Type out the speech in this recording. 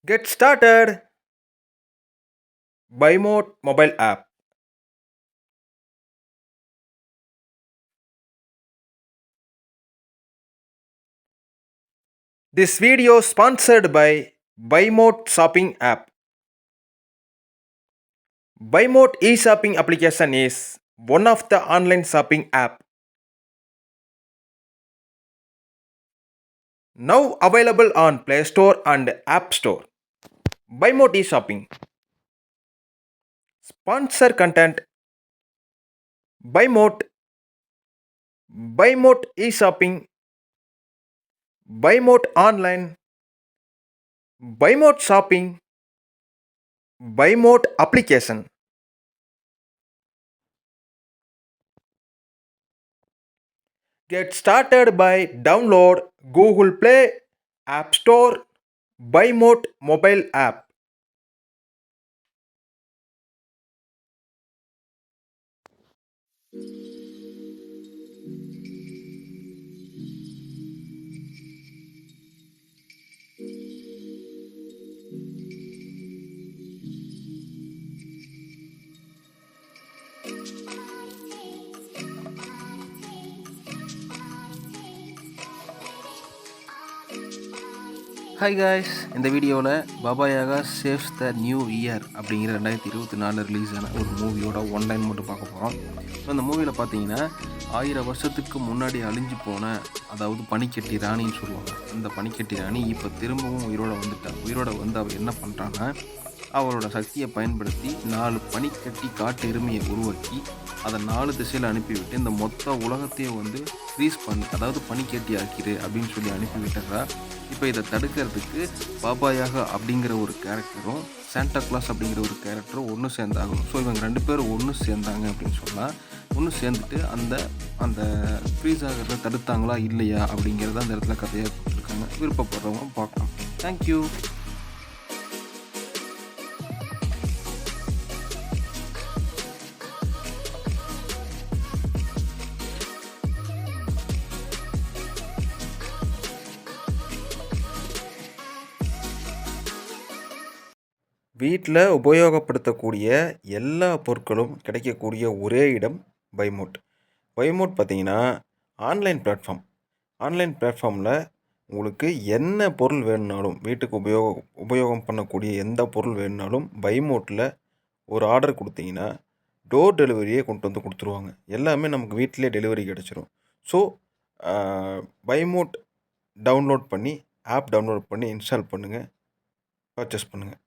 Get started. BuyMode mobile app. This video sponsored by BuyMode shopping app. BuyMode e-shopping application is one of the online shopping app now available on Play Store and App Store. BuyMode e-shopping. Sponsor content. BuyMode e-shopping. BuyMode online. BuyMode shopping. BuyMode application. Get started by download Google Play, App Store, BuyMode mobile app. Hi guys, இந்த வீடியோவில் Baba Yaga saves the new year அப்படிங்கிற 2024 release ஆன ஒரு மூவியோட one line மட்டும் பார்க்க போகிறோம். So அந்த மூவியில் பார்த்தீங்கன்னா 1000 வருஷத்துக்கு முன்னாடி அழிஞ்சு போன, அதாவது பனிக்கட்டி ராணின்னு சொல்லுவாங்க. அந்த பனிக்கட்டி ராணி இப்போ திரும்பவும் உயிரோட வந்து அவர் என்ன பண்ணுறாங்கன்னா, அவரோட சக்தியை பயன்படுத்தி 4 பனிக்கட்டி காட்டு எருமையை உருவாக்கி அதை 4 திசையில் அனுப்பிவிட்டு இந்த மொத்த உலகத்தையும் வந்து ஃப்ரீஸ் பண்ணி, அதாவது பனிக்கட்டி ஆக்கிடு அப்படின்னு சொல்லி அனுப்பிவிட்டுறா. இப்போ இதை தடுக்கிறதுக்கு பாபா யாகா அப்படிங்கிற ஒரு கேரக்டரும் சாண்டா கிளாஸ் அப்படிங்கிற ஒரு கேரக்டரும் ஒன்று சேர்ந்தாகணும். ஸோ இவங்க 2 பேரும் ஒன்று சேர்ந்தாங்க அப்படின்னு சொன்னால், ஒன்று சேர்ந்துட்டு அந்த ஃப்ரீஸ் ஆகிறத தடுத்தாங்களா இல்லையா அப்படிங்கிறத அந்த இடத்துல கதையாக கொடுத்துருக்காங்க. விருப்பப்படுறவங்க பார்க்கலாம். தேங்க்யூ. வீட்டில் உபயோகப்படுத்தக்கூடிய எல்லா பொருட்களும் கிடைக்கக்கூடிய ஒரே இடம் பைமோட். பைமோட் பார்த்திங்கன்னா ஆன்லைன் பிளாட்ஃபார்மில் உங்களுக்கு என்ன பொருள் வேணுனாலும், வீட்டுக்கு உபயோகம் பண்ணக்கூடிய எந்த பொருள் வேணுனாலும் பைமோட்டில் ஒரு ஆர்டர் கொடுத்தீங்கன்னா டோர் டெலிவரியே கொண்டு வந்து கொடுத்துருவாங்க. எல்லாமே நமக்கு வீட்டிலே டெலிவரி கிடச்சிரும். ஸோ பைமோட் ஆப் டவுன்லோட் பண்ணி இன்ஸ்டால் பண்ணுங்கள், பர்ச்சேஸ் பண்ணுங்கள்.